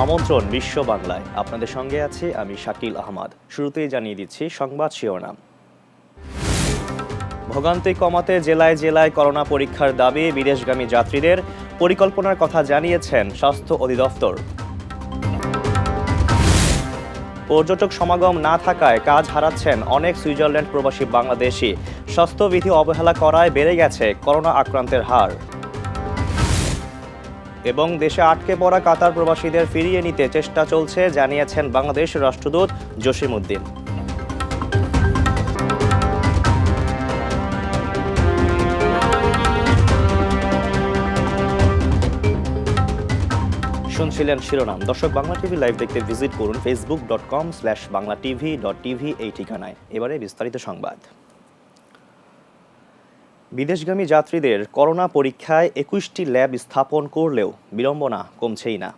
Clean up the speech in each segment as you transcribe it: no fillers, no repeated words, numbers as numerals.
আমন্ত্রণ বিশ্ব বাংলায়। আপনাদের সঙ্গে আছি আমি শাকিল আহমদ। শুরুতেই জানিয়ে দিচ্ছি সংবাদ শিরোনাম। ভোগান্তি কমাতে জেলায় জেলায় করোনা পরীক্ষার দাবি বিদেশগামী যাত্রীদের, পরিকল্পনার কথা জানিয়েছেন স্বাস্থ্য অধিদপ্তর। পর্যটক সমাগম না থাকায় কাজ হারাচ্ছেন অনেক সুইজারল্যান্ড প্রবাসী বাংলাদেশি। স্বাস্থ্যবিধি অবহেলা করায় বেড়ে গেছে করোনা আক্রান্তের হার। এবং দেশে আটকে পড়া কাতার প্রবাসীদের ফিরিয়ে নিতে চেষ্টা চলছে জানিয়েছেন বাংলাদেশের রাষ্ট্রদূত জসিম উদ্দিন। শুনছিলেন শিরোনাম। দর্শক, বাংলা টিভি লাইভ দেখতে ভিজিট করুন facebook.com/banglatv.tv এই ঠিকানায়। এবারে বিস্তারিত সংবাদ। বিদেশগামী যাত্রীদের করোনা পরীক্ষায় 21টি ল্যাব স্থাপন করলেও বিড়ম্বনা কমছেই না।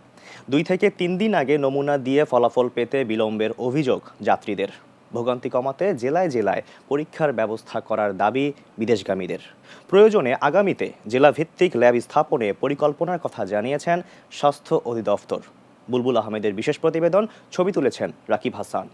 2 থেকে 3 দিন আগে নমুনা দিয়ে ফলাফল পেতে বিলম্বের অভিযোগ যাত্রীদের। ভোগান্তি কমাতে জেলায় জেলায় পরীক্ষার ব্যবস্থা করার দাবি বিদেশগামীদের। প্রয়োজনে আগামীতে জেলাভিত্তিক ল্যাব স্থাপনে পরিকল্পনার কথা জানিয়েছেন স্বাস্থ্য অধিদপ্তর। বুলবুল আহমেদের বিশেষ প্রতিবেদন, ছবি তুলেছেন রাকিব হাসান।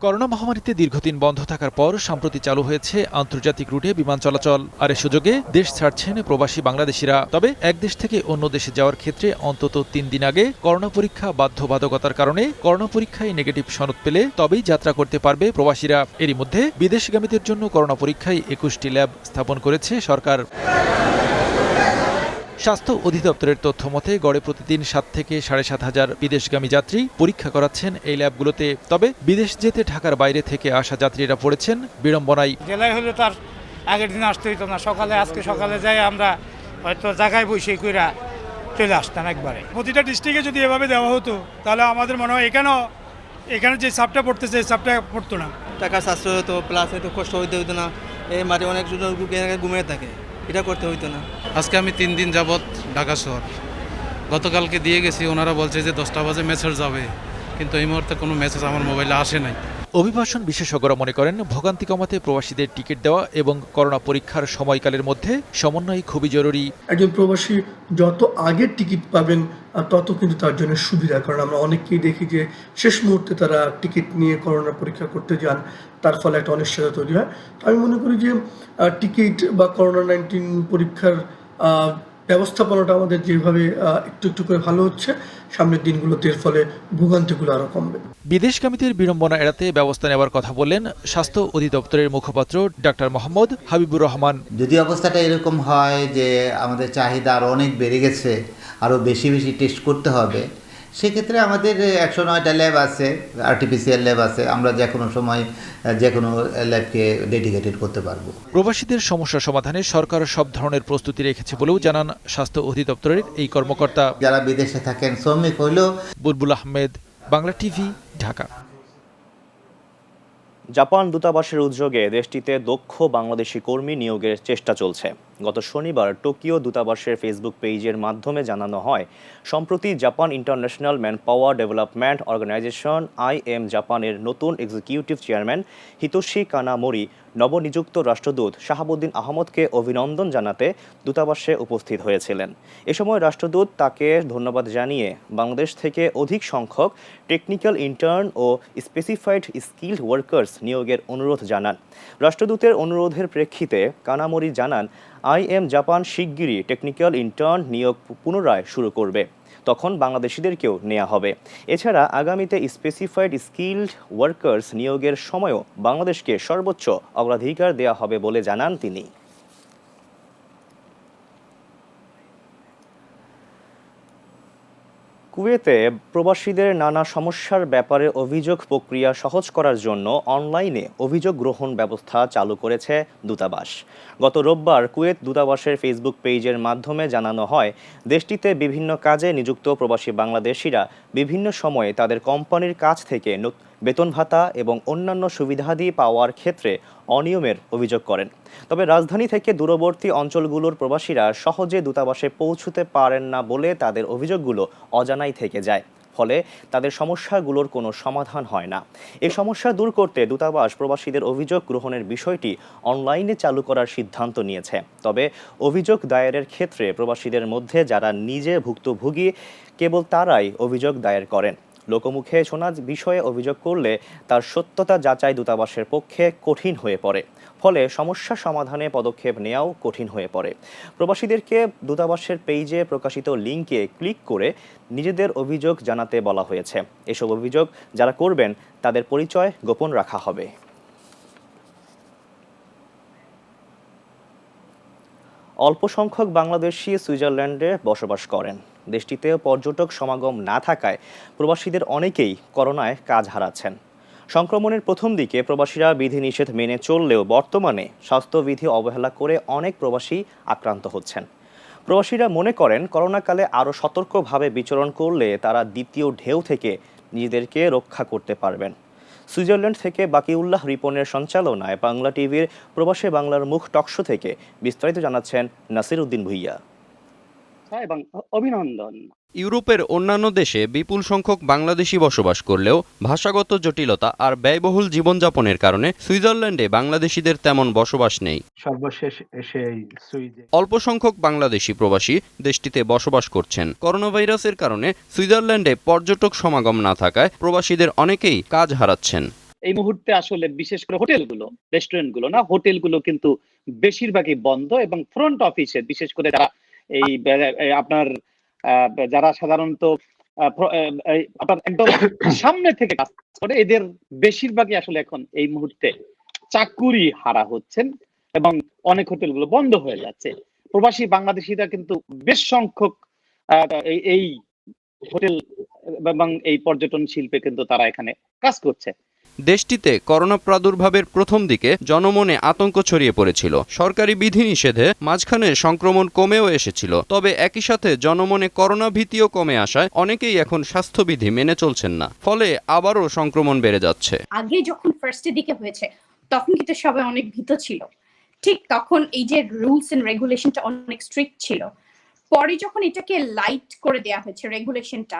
করোনা মহামারীতে দীর্ঘদিন বন্ধ থাকার পর সম্প্রতি চালু হয়েছে আন্তর্জাতিক রুটে বিমান চলাচল। আর এ সুযোগে দেশ ছাড়ছেন প্রবাসী বাংলাদেশিরা। তবে এক দেশ থেকে অন্য দেশে যাওয়ার ক্ষেত্রে অন্তত 3 দিন আগে করোনা পরীক্ষা বাধ্যবাধকতার কারণে করোনা পরীক্ষায় নেগেটিভ সনদ পেলে তবেই যাত্রা করতে পারবে প্রবাসীরা। এরই মধ্যে বিদেশগামীদের জন্য করোনা পরীক্ষায় 21টি ল্যাব স্থাপন করেছে সরকার। স্বাস্থ্য অধিদপ্তরের তথ্য মতে গড়ে প্রতিদিন 7 থেকে 7,500 বিদেশগামী যাত্রী পরীক্ষা করাচ্ছেন এই ল্যাবগুলোতে। তবে বিদেশ যেতে ঢাকার বাইরে থেকে আসা যাত্রীরা পড়েছেন বিড়ম্বনায়। জেলায় হলে তার আগের দিন আসতে হইতো না, আজকে সকালে যাই আমরা হয়তো জায়গায় বসে কইরা চলে আসতাম একবারে। প্রতিটা ডিস্ট্রিক্টে যদি এভাবে দেওয়া হতো তাহলে আমাদের মনে হয় এখানে যে চাপটা পড়তেছে এই চাপটা পড়তো না। টাকা সাশ্রয় হতো, প্লাস এত কষ্ট হইতো না। এই মাঠে অনেক ঘুমিয়ে থাকে, এটা করতে হইতো না। আজকে আমি 3 দিন যাবৎ ঢাকা শহর, গতকালকে দিয়ে গেছি। ওনারা বলছে যে 10টা বাজে মেসেজ যাবে, কিন্তু এই মুহূর্তে কোনো মেসেজ আমার মোবাইলে আসে নাই। অভিবাসন বিশেষজ্ঞরা মনে করেন ভোগান্তি কমাতে প্রবাসীদের টিকিট দেওয়া এবং করোনা পরীক্ষার সময়কালের মধ্যে সমন্বয় খুবই জরুরি। একজন প্রবাসী যত আগে টিকিট পাবেন তত কিন্তু তার জন্য সুবিধা, কারণ আমরা অনেককেই দেখি যে শেষ মুহূর্তে তারা টিকিট নিয়ে করোনা পরীক্ষা করতে যান, তার ফলে একটা অনিশ্চয়তা তৈরি হয়। তো আমি মনে করি যে টিকিট বা করোনা-19 পরীক্ষার ব্যবস্থাপনাটা আমাদের যেভাবে একটু একটু করে ভালো হচ্ছে, সামনের দিনগুলোতে এর ফলে ভোগান্তিগুলো আরও কমবে। বিদেশগামীদের বিড়ম্বনা এড়াতে ব্যবস্থা নেওয়ার কথা বললেন স্বাস্থ্য অধিদপ্তরের মুখপাত্র ডাক্তার মোহাম্মদ হাবিবুর রহমান। যদি অবস্থাটা এরকম হয় যে আমাদের চাহিদা আরও অনেক বেড়ে গেছে, আরও বেশি বেশি টেস্ট করতে হবে, সেক্ষেত্রে আমাদের 109টা ল্যাব আছে, আরটিপিসিআর ল্যাব আছে। আমরা যে কোনো সময় যে কোনো ল্যাবকে ডেডিকেটেড করতে পারবো। প্রবাসীদের সমস্যা সমাধানে সরকার সব ধরনের প্রস্তুতি রেখেছে বলেও জানান স্বাস্থ্য অধিদপ্তরের এই কর্মকর্তা। যারা বিদেশে থাকেন শ্রমিক হইলেও। বুলবুল আহমেদ, বাংলা টিভি, ঢাকা। জাপান দূতাবাসের উদ্যোগে দেশটিতে দক্ষ বাংলাদেশি কর্মী নিয়োগের চেষ্টা চলছে। গত শনিবার টোকিও দূতাবাসের ফেসবুক পেজের মাধ্যমে জানানো হয়, সম্প্রতি Japan international man power development organization IM জাপানের নতুন এক্সিকিউটিভ চেয়ারম্যান হিতোশি কানামোরি নবনিযুক্ত রাষ্ট্রদূত শাহাবুদ্দিন আহমদকে অভিনন্দন জানাতে দূতাবাসে উপস্থিত হয়েছিলেন। এ সময় রাষ্ট্রদূত তাকে ধন্যবাদ জানিয়ে বাংলাদেশ থেকে অধিক সংখ্যক টেকনিক্যাল ইন্টার্ন ও স্পেসিফাইড স্কিলড ওয়ার্কার্স নিয়োগের অনুরোধ জানান। রাষ্ট্রদূতের অনুরোধের প্রেক্ষিতে কানামোরি জানান, IM জাপান শিগগিরই টেকনিক্যাল ইন্টার্ন নিয়োগ পুনরায় শুরু করবে, তখন বাংলাদেশিদেরকেও নেওয়া হবে। এছাড়া আগামীতে স্পেসিফাইড স্কিলড ওয়ার্কার্স নিয়োগের সময়ও বাংলাদেশকে সর্বোচ্চ অগ্রাধিকার দেওয়া হবে বলে জানান তিনি। কুয়েতে প্রবাসীদের নানা সমস্যার ব্যাপারে অভিযোগ প্রক্রিয়া সহজ করার জন্য অনলাইনে অভিযোগ গ্রহণ ব্যবস্থা চালু করেছে দূতাবাস। গত রোববার কুয়েত দূতাবাসের ফেসবুক পেজের মাধ্যমে জানানো হয়, দেশটিতে বিভিন্ন কাজে নিযুক্ত প্রবাসী বাংলাদেশিরা বিভিন্ন সময়ে তাদের কোম্পানির কাছ থেকে বেতন ভাতা এবং অন্যান্য সুবিধাদি পাওয়ার ক্ষেত্রে অনিয়মের অভিযোগ করেন। তবে রাজধানী থেকে দূরবর্তী অঞ্চলগুলোর প্রবাসীরা সহজে দূতাবাসে পৌঁছতে পারেন না বলে তাদের অভিযোগগুলো অজানাই থেকে যায়। ফলে তাদের সমস্যাগুলোর কোনো সমাধান হয় না। এই সমস্যা দূর করতে দূতাবাস প্রবাসীদের অভিযোগ গ্রহণের বিষয়টি অনলাইনে চালু করার সিদ্ধান্ত নিয়েছে। তবে অভিযোগ দায়েরের ক্ষেত্রে প্রবাসীদের মধ্যে যারা নিজে ভুক্তভোগী কেবল তারাই অভিযোগ দায়ের করেন। লোকমুখে শোনা বিষয়ে অভিযোগ করলে তার সত্যতা যাচাই দূতাবাসের পক্ষে কঠিন হয়ে পড়ে, ফলে সমস্যা সমাধানে পদক্ষেপ নেওয়াও কঠিন হয়ে পড়ে। প্রবাসীদেরকে দূতাবাসের পেজে প্রকাশিত লিঙ্কে ক্লিক করে নিজেদের অভিযোগ জানাতে বলা হয়েছে। এসব অভিযোগ যারা করবেন তাদের পরিচয় গোপন রাখা হবে। অল্প সংখ্যক বাংলাদেশি সুইজারল্যান্ডে বসবাস করেন। দেশটিতে পর্যটক সমাগম না থাকায় প্রবাসীদের অনেকেই করোনায় কাজ হারাচ্ছেন। সংক্রমণের প্রথম দিকে প্রবাসীরা বিধিনিষেধ মেনে চললেও বর্তমানে স্বাস্থ্যবিধি অবহেলা করে অনেক প্রবাসী আক্রান্ত হচ্ছেন। প্রবাসীরা মনে করেন করোনাকালে আরও সতর্কভাবে বিচরণ করলে তারা দ্বিতীয় ঢেউ থেকে নিজেদেরকে রক্ষা করতে পারবেন। সুইজারল্যান্ড থেকে বাকিউল্লাহ রিপনের সঞ্চালনায় বাংলা টিভির প্রবাসী বাংলার মুখ টকশো থেকে বিস্তারিত জানাচ্ছেন নাসির উদ্দিন ভুইয়া। এবং অভিনন্দন। ইউরোপের অন্যান্য দেশে বিপুল সংখ্যক বাংলাদেশি বসবাস করলেও ভাষাগত জটিলতা আর ব্যয়বহুল জীবনযাপনের কারণে সুইজারল্যান্ডে বাংলাদেশিদের তেমন বসবাস নেই। সর্বশেষ এসে অল্প সংখ্যক বাংলাদেশি প্রবাসী দেশটিতে বসবাস করছেন। করোনা ভাইরাসের কারণে সুইজারল্যান্ডে পর্যটক সমাগম না থাকায় প্রবাসীদের অনেকেই কাজ হারাচ্ছেন। এই মুহূর্তে আসলে বিশেষ করে হোটেলগুলো, রেস্টুরেন্টগুলো না, হোটেলগুলো কিন্তু বেশিরভাগই বন্ধ এবং ফ্রন্ট অফিসে বিশেষ করে যারা এই আপনার যারা সাধারণত আপনার একদম সামনে থেকে কাজ করে এদের বেশিরভাগই আসলে এখন এই মুহূর্তে চাকুরি হারা হচ্ছেন এবং অনেক হোটেলগুলো বন্ধ হয়ে যাচ্ছে। প্রবাসী বাংলাদেশিরা কিন্তু বেশ সংখ্যক এই হোটেল এবং এই পর্যটন শিল্পে কিন্তু তারা এখানে কাজ করছে। দেশটিতে করোনা প্রাদুর্ভাবের প্রথম দিকে জনমনে আতঙ্ক ছড়িয়ে পড়েছিল। সরকারি বিধিনিষেধে মাঝখানে সংক্রমণ কমেও এসেছিল, তবে একই সাথে জনমনে করোনা ভীতিও কমে আসায় অনেকেই এখন স্বাস্থ্যবিধি মেনে চলছেন না, ফলে আবারও সংক্রমণ বেড়ে যাচ্ছে। আগে যখন ফার্স্টের দিকে হয়েছে তখন কিন্তু সবাই অনেক ভীত ছিল, ঠিক তখন এই যে রুলস এন্ড রেগুলেশনটা অনেক স্ট্রিক্ট ছিল। পরে যখন এটাকে লাইট করে দেওয়া হয়েছে রেগুলেশনটা,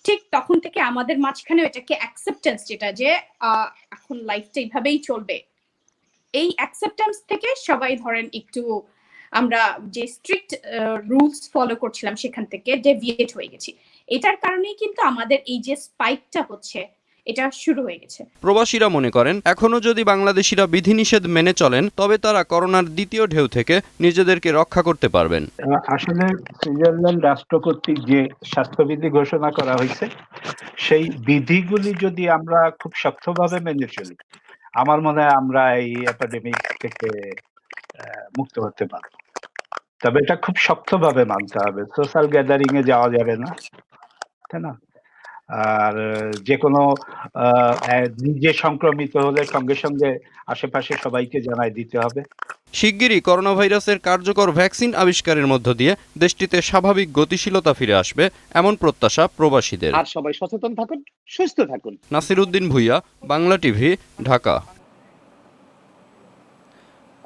ঠিক তখন থেকে আমাদের মাঝখানে এটাকে অ্যাকসেপ্টেন্স, যেটা যে এখন লাইফটা এইভাবেই চলবে, এই অ্যাকসেপ্টেন্স থেকে সবাই ধরেন একটু আমরা যে স্ট্রিক্ট রুলস ফলো করছিলাম সেখান থেকে ডেভিয়েট হয়ে গেছি। এটার কারণেই কিন্তু আমাদের এই যে স্পাইকটা হচ্ছে এটা শুরু হয়ে গেছে। প্রবাসীরা মনে করেন এখনো যদি বাংলাদেশিরা বিধিনিষেধ মেনে চলেন তবে তারা করোনার দ্বিতীয় ঢেউ থেকে নিজেদেরকে রক্ষা করতে পারবেন। আসলে সুইজারল্যান্ড রাষ্ট্র কর্তৃক যে স্বাস্থ্যবিধি ঘোষণা করা হয়েছে সেই বিধিগুলি যদি আমরা খুব শক্তভাবে মেনে চলি, আমার মনে হয় আমরা এই এপিডেমিক থেকে মুক্ত হতে পারবো। তবে এটা খুব শক্তভাবে মানতে হবে। সোশ্যাল গ্যাদারিং এ যাওয়া যাবে না, তাই না? আর যে কোনো নিজে সংক্রমিত হলে সঙ্গে সঙ্গে আশেপাশে সবাইকে জানাই দিতে হবে। শিগগিরই করোনা ভাইরাসের কার্যকর ভ্যাকসিন আবিষ্কারের মধ্য দিয়ে দেশটিতে স্বাভাবিক গতিশীলতা ফিরে আসবে এমন প্রত্যাশা প্রবাসীদের। আর সবাই সচেতন থাকুন, সুস্থ থাকুন। নাসির উদ্দিন ভুইয়া, বাংলা টিভি, ঢাকা।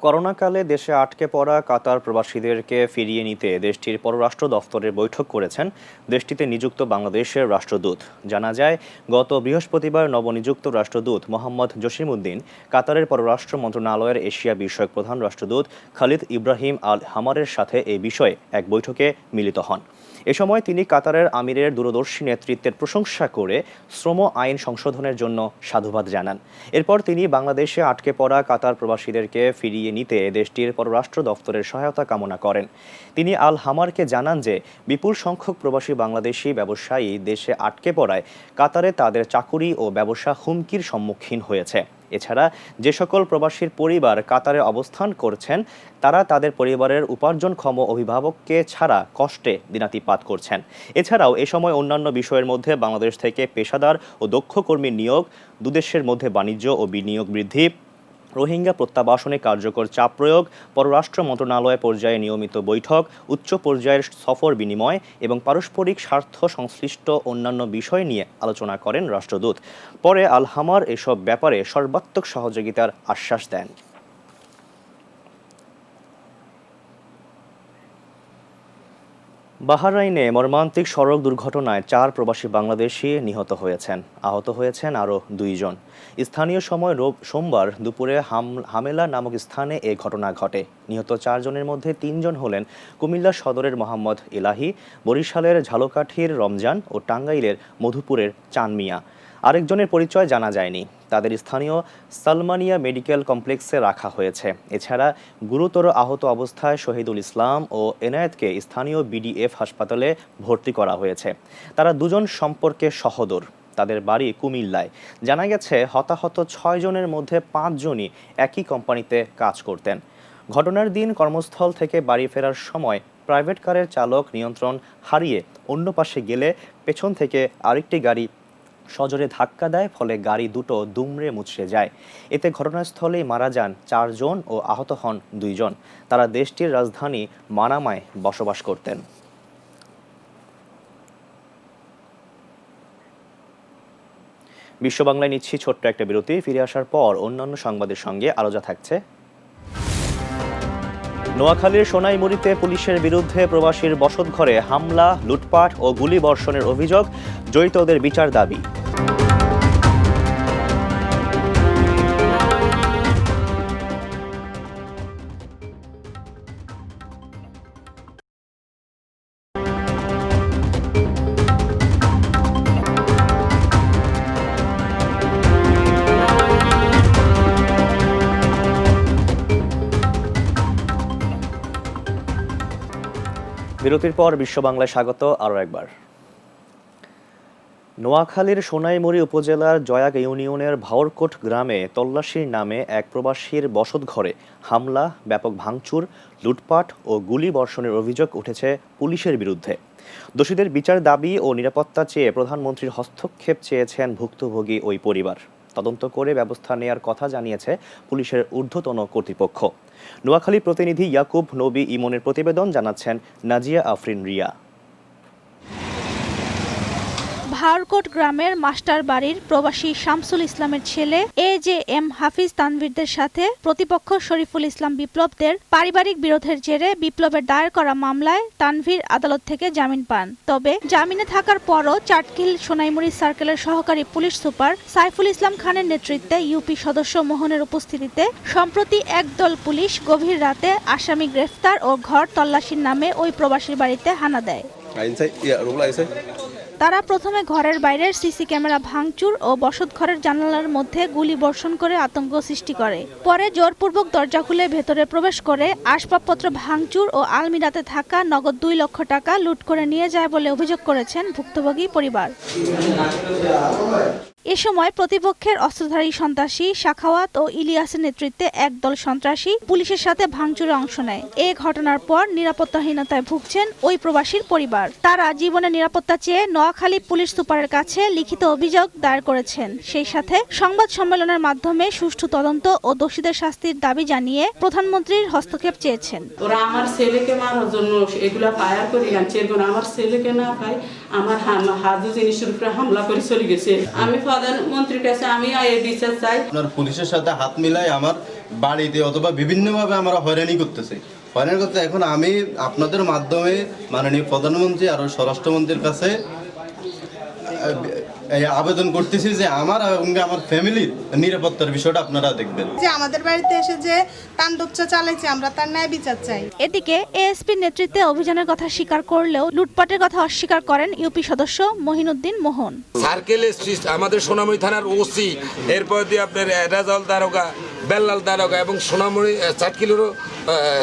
করোনাকালে দেশে আটকে পড়া কাতার প্রবাসীদেরকে ফিরিয়ে নিতে দেশটির পররাষ্ট্র দফতরের বৈঠক করেছেন দেশটিতে নিযুক্ত বাংলাদেশের রাষ্ট্রদূত। জানা যায়, গত বৃহস্পতিবার নবনিযুক্ত রাষ্ট্রদূত মোহাম্মদ জসিমউদ্দিন কাতারের পররাষ্ট্র মন্ত্রণালয়ের এশিয়া বিষয়ক প্রধান রাষ্ট্রদূত খালিদ ইব্রাহিম আল হামারের সাথে এই বিষয়ে এক বৈঠকে মিলিত হন। এ সময় তিনি কাতারের আমিরের দূরদর্শী নেতৃত্বের প্রশংসা করে শ্রম আইন সংশোধনের জন্য সাধুবাদ জানান। এরপর তিনি বাংলাদেশে আটকে পড়া কাতার প্রবাসীদেরকে ফিরিয়ে নিতে দেশটির পররাষ্ট্র দফতরের সহায়তা কামনা করেন। তিনি আল হামারকে জানান যে বিপুল সংখ্যক প্রবাসী বাংলাদেশি ব্যবসায়ী দেশে আটকে পড়ায় কাতারে তাদের চাকুরি ও ব্যবসা হুমকির সম্মুখীন হয়েছে। এছাড়া যে সকল প্রবাসীর পরিবার কাতারে অবস্থান করছেন তারা তাদের পরিবারের উপার্জনক্ষম অভিভাবককে ছাড়া কষ্টে দিনাতিপাত করছেন। এছাড়াও এ সময় অন্যান্য বিষয়ের মধ্যে বাংলাদেশ থেকে পেশাদার ও দক্ষ কর্মী নিয়োগ, দুদেশের মধ্যে বাণিজ্য ও বিনিয়োগ বৃদ্ধি, রোহিঙ্গা প্রত্যাবাসনে কার্যকর চাপ প্রয়োগ, পররাষ্ট্র মন্ত্রণালয় পর্যায়ে নিয়মিত বৈঠক, উচ্চ পর্যায়ের সফর বিনিময় এবং পারস্পরিক স্বার্থ সংশ্লিষ্ট অন্যান্য বিষয় নিয়ে আলোচনা করেন রাষ্ট্রদূত। পরে আল হামার এসব ব্যাপারে সর্বাত্মক সহযোগিতার আশ্বাস দেন। বাহরাইনে মর্মান্তিক সড়ক দুর্ঘটনায় 4 প্রবাসী বাংলাদেশি নিহত হয়েছেন, আহত হয়েছেন আরও 2 জন। স্থানীয় সময় সোমবার দুপুরে হামেলা নামক স্থানে এ ঘটনা ঘটে। নিহত 4 জনের মধ্যে 3 জন হলেন কুমিল্লা সদরের মোহাম্মদ ইলাহি, বরিশালের ঝালকাঠির রমজান ও টাঙ্গাইলের মধুপুরের চান মিয়া। আরেকজনের পরিচয় জানা যায়নি। তাদের স্থানীয় সালমানিয়া মেডিকেল কমপ্লেক্সে রাখা হয়েছে। এছাড়া গুরুতর আহত অবস্থায় শহীদুল ইসলাম ও এনায়েতকে স্থানীয় বিডিএফ হাসপাতালে ভর্তি করা হয়েছে। তারা 2 জন সম্পর্কে সহোদর। তাদের বাড়ি কুমিল্লায়। জানা গেছে হতাহত 6 জনের মধ্যে 5 জনই একই কোম্পানিতে কাজ করতেন। ঘটনার দিন কর্মস্থল থেকে বাড়ি ফেরার সময় প্রাইভেট কারের চালক নিয়ন্ত্রণ হারিয়ে অন্য পাশে গেলে পেছন থেকে আরেকটি গাড়ি সজোরে ধাক্কা দেয়, ফলে গাড়ি দুটো দুমড়ে মুচড়ে যায়। এতে ঘটনাস্থলেই মারা যান 4 জন ও আহত হন 2 জন। তারা দেশটির রাজধানী মানামায় বসবাস করতেন। বিশ্ব বাংলায় নিচ্ছি ছোট্ট একটা বিরতি। ফিরে আসার পর অন্যান্য সংবাদের সঙ্গে আলোচনা থাকছে। নোয়াখালীর সোনাইমুড়িতে পুলিশের বিরুদ্ধে প্রবাসীর বসতঘরে হামলা, লুটপাট ও গুলিবর্ষণের অভিযোগ, জড়িতদের বিচার দাবি। বিরতির পর বিশ্ব বাংলায় স্বাগত আরও একবার। নোয়াখালীর সোনাইমুড়ি উপজেলার জয়াক ইউনিয়নের ভাওরকোট গ্রামে তল্লাশির নামে এক প্রবাসীর বসতঘরে হামলা, ব্যাপক ভাঙচুর, লুটপাট ও গুলি বর্ষণের অভিযোগ উঠেছে পুলিশের বিরুদ্ধে। দোষীদের বিচার দাবি ও নিরাপত্তা চেয়ে প্রধানমন্ত্রীর হস্তক্ষেপ চেয়েছেন ভুক্তভোগী ওই পরিবার। তদন্ত করে ব্যবস্থা নেয়ার কথা জানিয়েছে পুলিশের ঊর্ধ্বতন কর্তৃপক্ষ। নোয়াখালী প্রতিনিধি ইয়াকুব নবী ইমনের প্রতিবেদন, জানাচ্ছেন নাজিয়া আফরিন রিয়া। ভাওরকোট গ্রামের মাস্টার বাড়ির প্রবাসী শামসুল ইসলামের ছেলে AJM হাফিজ তানভীরদের সাথে প্রতিপক্ষ শরীফুল ইসলাম বিপ্লবদের পারিবারিক বিরোধের জেরে বিপ্লবের দায়ের করা মামলায় তানভীর আদালত থেকে জামিন পান। তবে জামিনে থাকার পরও চাটখিল সোনাইমুড়ি সার্কেলের সহকারী পুলিশ সুপার সাইফুল ইসলাম খানের নেতৃত্বে ইউপি সদস্য মোহনের উপস্থিতিতে সম্প্রতি একদল পুলিশ গভীর রাতে আসামি গ্রেফতার ও ঘর তল্লাশির নামে ওই প্রবাসীর বাড়িতে হানা দেয়। তারা প্রথমে ঘরের বাইরের সিসি ক্যামেরা ভাঙচুর ও বসতঘরের জানালার মধ্যে গুলি বর্ষণ করে আতঙ্ক সৃষ্টি করে। পরে জোরপূর্বক দরজা খুলে ভেতরে প্রবেশ করে আসবাবপত্র ভাঙচুর ও আলমিরাতে থাকা নগদ 2 লক্ষ টাকা লুট করে নিয়ে যায় বলে অভিযোগ করেছেন ভুক্তভোগী পরিবার। এ সময় প্রতিপক্ষের অস্ত্রধারী সন্ত্রাসী সাখাওয়াত ও ইলিয়াসের নেতৃত্বে একদল সন্ত্রাসী পুলিশের সাথে ভাঙচুরে অংশ নেয়। এ ঘটনার পর নিরাপত্তাহীনতায় ভুগছেন ওই প্রবাসীর পরিবার। তারা জীবনের নিরাপত্তা চেয়ে নোয়াখালী পুলিশ সুপারের কাছে লিখিত অভিযোগ দায়ের করেছেন। সেই সাথে সংবাদ সম্মেলনের মাধ্যমে সুষ্ঠু তদন্ত ও দোষীদের শাস্তির দাবি জানিয়ে প্রধানমন্ত্রীর হস্তক্ষেপ চেয়েছেন। ওরা আমার ছেলেকে মারার জন্য এগুলা ফায়ার করে আনছে, এবং আমার ছেলেকে না পাই আমার হাজু জিনিসের উপরে হামলা করে চলে গেছে। আমি প্রধানমন্ত্রীর কাছে আমি এই বিচার চাই। আপনার পুলিশের সাথে হাত মিলাই আমার বাড়িতে অথবা বিভিন্নভাবে আমরা হয়রানি করতেছি। হয়রানি করতে এখন আমি আপনাদের মাধ্যমে মাননীয় প্রধানমন্ত্রী আর স্বরাষ্ট্রমন্ত্রীর কাছে আবেদন করতেছি যে আমার এবং আমার ফ্যামিলির নিরাপত্তার বিষয়টা আপনারা দেখবেন। যে আমাদের বাড়িতে এসে যে তাণ্ডবটা চালাইছে, আমরা তার ন্যায় বিচার চাই। এদিকে এএসপির নেতৃত্বে অভিযানের কথা স্বীকার করলেও লুটপাটের কথা অস্বীকার করেন ইউপি সদস্য মহিনুদ্দিন মোহন। সার্কেলের আমাদের সোনামুড়ি থানার ওসি, এরপর দিয়ে আপনার রাজাল দারোগা, বেল্লাল দারোগা এবং সোনামুড়ি চাটকিলেরও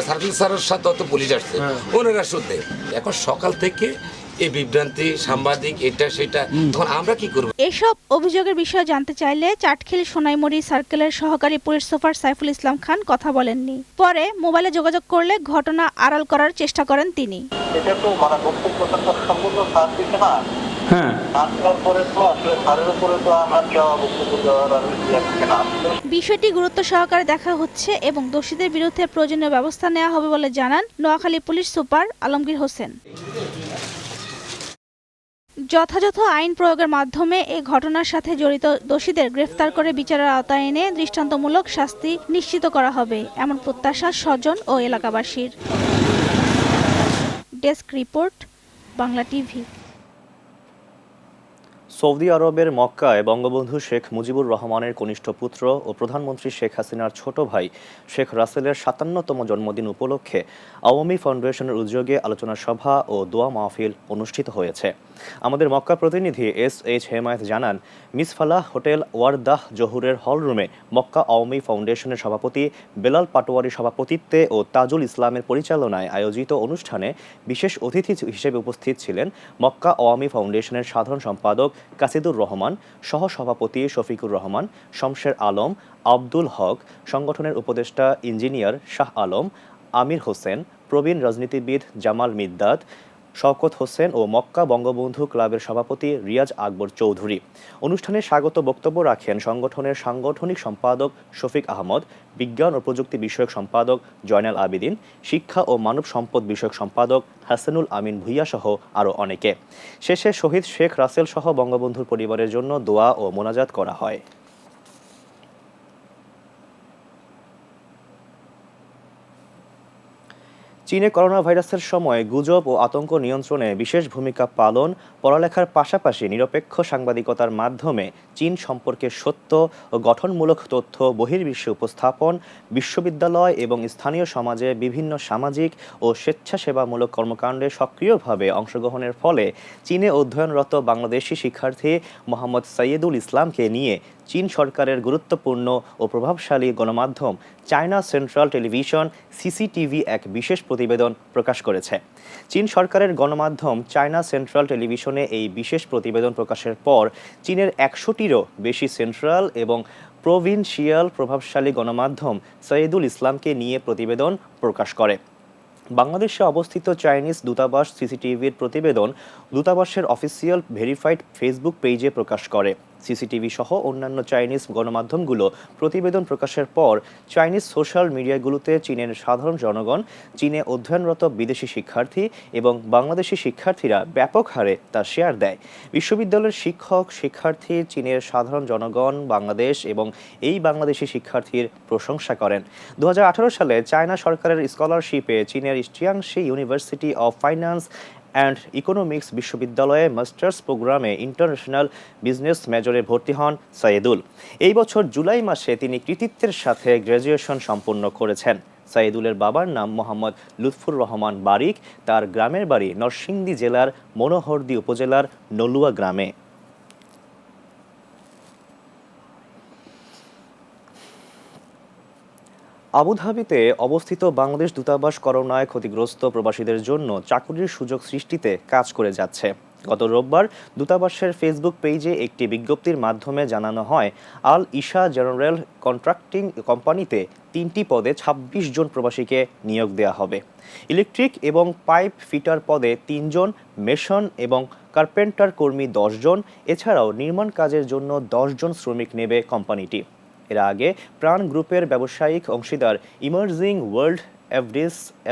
সার্কেল স্যারের সাথে অত পুলিশ আসছে, ওনারা শুনতে। এখন সকাল থেকে এই বিভ্রান্তি, সাংবাদিক, এটা সেটা, তখন আমরা কি করব? এসব অভিযোগের বিষয়ে জানতে চাইলে চাটখিল সোনাইমুড়ি সার্কেলের সহকারী পুলিশ সুপার সাইফুল ইসলাম খান কথা বলেননি। পরে মোবাইলে যোগাযোগ করলে ঘটনা আড়াল করার চেষ্টা করেন তিনি। এটা তো মানে বক্তব্যটা তো সম্পূর্ণ সার দিতে না। বিষয়টি গুরুত্ব সহকারে দেখা হচ্ছে এবং দোষীদের বিরুদ্ধে প্রয়োজনীয় ব্যবস্থা নেওয়া হবে বলে জানান নোয়াখালী পুলিশ সুপার আলমগীর হোসেন। যথাযথ আইন প্রয়োগের মাধ্যমে এই ঘটনার সাথে জড়িত দোষীদের গ্রেফতার করে বিচারের আওতায় এনে দৃষ্টান্তমূলক শাস্তি নিশ্চিত করা হবে, এমন প্রত্যাশা স্বজন ও এলাকাবাসীর। Desk report, Bangla TV. Saudi আরবের মক্কায় বঙ্গবন্ধু শেখ মুজিবুর রহমানের কনিষ্ঠ পুত্র ও প্রধানমন্ত্রী শেখ হাসিনার ছোট ভাই শেখ রাসেলের ৫৭তম জন্মদিন উপলক্ষে আওয়ামী ফাউন্ডেশনের উদ্যোগে আলোচনা সভা ও দোয়া মাহফিল অনুষ্ঠিত হয়েছে। আমাদের মক্কা প্রতিনিধি SH হেমায়েত জানান, মিসফালাহ হোটেল ওয়ারদাহ জহুরের হলরুমে মক্কা আওয়ামী ফাউন্ডেশনের সভাপতি বেলাল পাটোয়ারির সভাপতিত্বে ও তাজুল ইসলামের পরিচালনায় আয়োজিত অনুষ্ঠানে বিশেষ অতিথি হিসেবে উপস্থিত ছিলেন মক্কা আওয়ামী ফাউন্ডেশনের সাধারণ সম্পাদক কাসিদুর রহমান, সহসভাপতি শফিকুর রহমান, শমশের আলম, আব্দুল হক, সংগঠনের উপদেষ্টা ইঞ্জিনিয়ার শাহ আলম, আমির হোসেন, প্রবীণ রাজনীতিবিদ জামাল মিদ্দাত, শওকত হোসেন ও মক্কা বঙ্গবন্ধু ক্লাবের সভাপতি রিয়াজ আকবর চৌধুরী। অনুষ্ঠানে স্বাগত বক্তব্য রাখেন সংগঠনের সাংগঠনিক সম্পাদক শফিক আহমদ, বিজ্ঞান ও প্রযুক্তি বিষয়ক সম্পাদক জয়নাল আবিদিন, শিক্ষা ও মানব সম্পদ বিষয়ক সম্পাদক হাসানুল আমিন ভুইয়া সহ আরও অনেকে। শেষে শহীদ শেখ রাসেল সহ বঙ্গবন্ধুর পরিবারের জন্য দোয়া ও মোনাজাত করা হয়। চীনে করোনা ভাইরাসের সময় গুজব ও আতঙ্ক নিয়ন্ত্রণে বিশেষ ভূমিকা পালন, পড়ালেখার পাশাপাশি নিরপেক্ষ সাংবাদিকতার মাধ্যমে চীন সম্পর্কে সত্য ও গঠনমূলক তথ্য বহির্বিশ্বে উপস্থাপন, বিশ্ববিদ্যালয় এবং স্থানীয় সমাজে বিভিন্ন সামাজিক ও স্বেচ্ছাসেবামূলক কর্মকাণ্ডে সক্রিয়ভাবে অংশগ্রহণের ফলে চীনে অধ্যয়নরত বাংলাদেশি শিক্ষার্থী মোহাম্মদ সাইয়েদুল ইসলামকে নিয়ে চীন সরকারের গুরুত্বপূর্ণ ও প্রভাবশালী গণমাধ্যম চায়না সেন্ট্রাল টেলিভিশন CCTV এক বিশেষ প্রতিবেদন প্রকাশ করেছে। চীন সরকারের গণমাধ্যম চায়না সেন্ট্রাল টেলিভিশনে এই বিশেষ প্রতিবেদন প্রকাশের পর চীনের ১০০টিরও বেশি সেন্ট্রাল এবং প্রভিন্সিয়াল প্রভাবশালী গণমাধ্যম সাইয়েদুল ইসলামকে নিয়ে প্রতিবেদন প্রকাশ করে। বাংলাদেশে অবস্থিত চাইনিজ দূতাবাস CCTVর প্রতিবেদন দূতাবাসের অফিসিয়াল ভেরিফাইড ফেসবুক পেজে প্রকাশ করে। CCTV সহ অন্যান্য চাইনিজ গণমাধ্যমগুলো প্রতিবেদন প্রকাশের পর চাইনিজ সোশ্যাল মিডিয়াগুলোতে চীনের সাধারণ জনগণ, চীনে অধ্যয়নরত বিদেশি শিক্ষার্থী এবং বাংলাদেশি শিক্ষার্থীরা ব্যাপক হারে তা শেয়ার দেয়। বিশ্ববিদ্যালয়ের শিক্ষক, শিক্ষার্থী, চীনের সাধারণ জনগণ, বাংলাদেশ এবং এই বাংলাদেশি শিক্ষার্থীর প্রশংসা করেন। 2018 সালে চায়না সরকারের স্কলারশিপে চীনের Jiangxi university of finance and economics বিশ্ববিদ্যালয়ে মাস্টার্স প্রোগ্রামে ইন্টারন্যাশনাল বিজনেস মেজরে ভর্তি হন সাইয়েদুল। এই বছর জুলাই মাসে তিনি কৃতিত্বের সাথে গ্র্যাজুয়েশন সম্পন্ন করেছেন। সাইয়েদুলের বাবার নাম মোহাম্মদ লুৎফুর রহমান বারিক। তার গ্রামের বাড়ি নরসিংদী জেলার মনোহরদী উপজেলার নলুয়া গ্রামে। আবুধাবিতে অবস্থিত বাংলাদেশ দূতাবাস করোনায় ক্ষতিগ্রস্ত প্রবাসীদের জন্য চাকরির সুযোগ সৃষ্টিতে কাজ করে যাচ্ছে। গত রোববার দূতাবাসের ফেসবুক পেজে একটি বিজ্ঞপ্তির মাধ্যমে জানানো হয়, আল ইশা জেনারেল কন্ট্রাক্টিং কোম্পানিতে 3টি পদে 26 জন প্রবাসীকে নিয়োগ দেওয়া হবে। ইলেকট্রিক এবং পাইপ ফিটার পদে 3 জন, মেশন এবং কার্পেন্টার কর্মী 10 জন, এছাড়াও নির্মাণ কাজের জন্য 10 জন শ্রমিক নেবে কোম্পানিটি। এর আগে প্রাণ গ্রুপের ব্যবসায়িক অংশীদার ইমার্জিং ওয়ার্ল্ড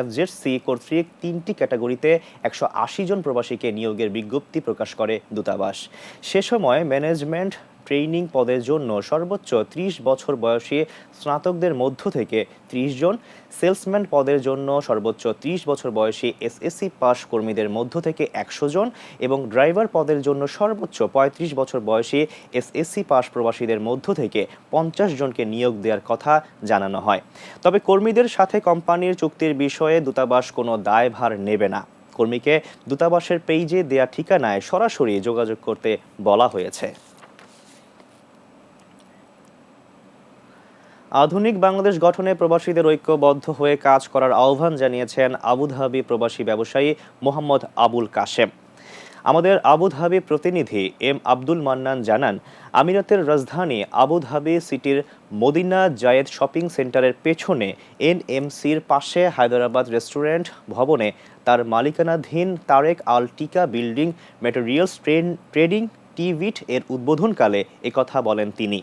FZC কর্তৃক 3টি ক্যাটাগরিতে 180 জন প্রবাসীকে নিয়োগের বিজ্ঞপ্তি প্রকাশ করে দূতাবাস। সে সময় ম্যানেজমেন্ট ট্রেনিং পদের জন্য সর্বোচ্চ 30 বছর বয়সী স্নাতকদের মধ্য থেকে 30 জন, সেলসম্যান পদের জন্য সর্বোচ্চ 30 বছর বয়সী SSC পাস কর্মীদের মধ্য থেকে 100 জন এবং ড্রাইভার পদের জন্য সর্বোচ্চ 35 বছর বয়সী SSC পাস প্রবাসীদের মধ্য থেকে 50 জনকে নিয়োগ দেওয়ার কথা জানানো হয়। তবে কর্মীদের সাথে কোম্পানির চুক্তির বিষয়ে দূতাবাস কোনো দায়ভার নেবে না। কর্মীকে দূতাবাসের পেজে দেয়া ঠিকানায় সরাসরি যোগাযোগ করতে বলা হয়েছে। আধুনিক বাংলাদেশ গঠনে প্রবাসীদের ঐক্যবদ্ধ হয়ে কাজ করার আহ্বান জানিয়েছেন আবুধাবি প্রবাসী ব্যবসায়ী মোহাম্মদ আবুল কাশেম। আমাদের আবুধাবি প্রতিনিধি M আব্দুল মান্নান জানান, আমিরাতের রাজধানী আবুধাবি সিটির মদিনা জায়েদ শপিং সেন্টারের পেছনে NMCর পাশে হায়দরাবাদ রেস্টুরেন্ট ভবনে তার মালিকানাধীন তারেক আল টিকা বিল্ডিং ম্যাটেরিয়ালস ট্রেডিং টিভিট এর উদ্বোধনকালে একথা বলেন তিনি।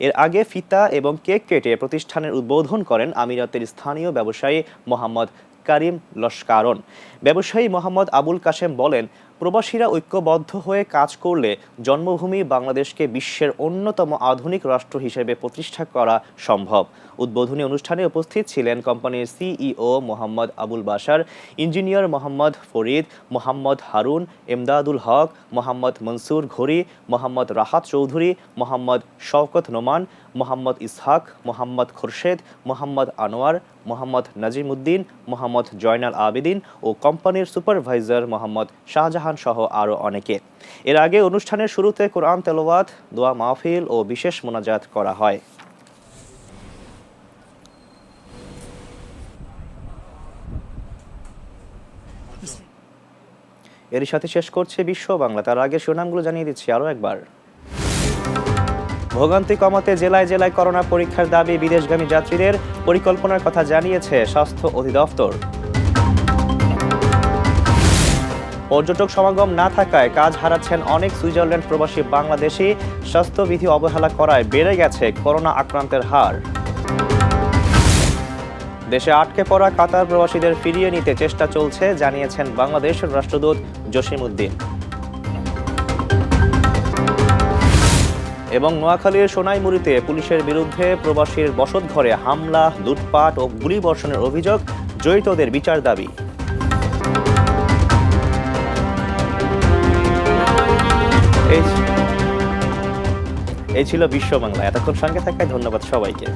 এর আগে ফিতা এবং কেক কেটে প্রতিষ্ঠানের উদ্বোধন করেন আমিরাতের স্থানীয় ব্যবসায়ী মোহাম্মদ কারিম লস্কারন। ব্যবসায়ী মোহাম্মদ আবুল কাশেম বলেন, প্রবাসীরা ঐক্যবদ্ধ হয়ে কাজ করলে জন্মভূমি বাংলাদেশকে বিশ্বের অন্যতম আধুনিক রাষ্ট্র হিসেবে প্রতিষ্ঠা করা সম্ভব। উদ্বোধনী অনুষ্ঠানে উপস্থিত ছিলেন কোম্পানির সিইও মোহাম্মদ আবুল বাশার, ইঞ্জিনিয়ার মোহাম্মদ ফরিদ, মোহাম্মদ হারুন, এমদাদুল হক, মোহাম্মদ মনসুর ঘড়ি, মোহাম্মদ রাহাত চৌধুরী, মোহাম্মদ শওকত নোমান, মোহাম্মদ ইসহাক, মোহাম্মদ খোরশেদ, মোহাম্মদ আনোয়ার, মোহাম্মদ নাজিমউদ্দিন, মোহাম্মদ জয়নাল আবেদিন ও কোম্পানির সুপারভাইজার মোহাম্মদ শাহজাহান সহ আরও অনেকে। এর আগে অনুষ্ঠানের শুরুতে কোরআন তেলাওয়াত, দোয়া মাহফিল ও বিশেষ মোনাজাত করা হয়। এর সাথে শেষ করছে বিশ্ব বাংলা। তার আগে শিরোনামগুলো জানিয়ে দিচ্ছি আরও একবার। ভোগান্তি কমাতে জেলায় জেলায় করোনা পরীক্ষার দাবি বিদেশগামী যাত্রীদের, পরিকল্পনার কথা জানিয়েছে স্বাস্থ্য অধিদপ্তর। পর্যটক সমাগম না থাকায় কাজ হারাচ্ছেন অনেক সুইজারল্যান্ড প্রবাসী বাংলাদেশি, স্বাস্থ্যবিধি অবহেলা করায় বেড়ে গেছে করোনা আক্রান্তের হার। দেশে আটকে পড়া কাতার প্রবাসীদের ফিরিয়ে নিতে চেষ্টা চলছে, জানিয়েছেন বাংলাদেশের রাষ্ট্রদূত জসিমউদ্দিন। এবং নোয়াখালীর সোনাইমুড়িতে পুলিশের বিরুদ্ধে প্রবাসীর বসতঘরে হামলা, লুটপাট ও গুলিবর্ষণের অভিযোগ, জড়িতদের বিচার দাবি। এই ছিল বিশ্ব বাংলা। এতক্ষণ সঙ্গে থাকায় ধন্যবাদ সবাইকে।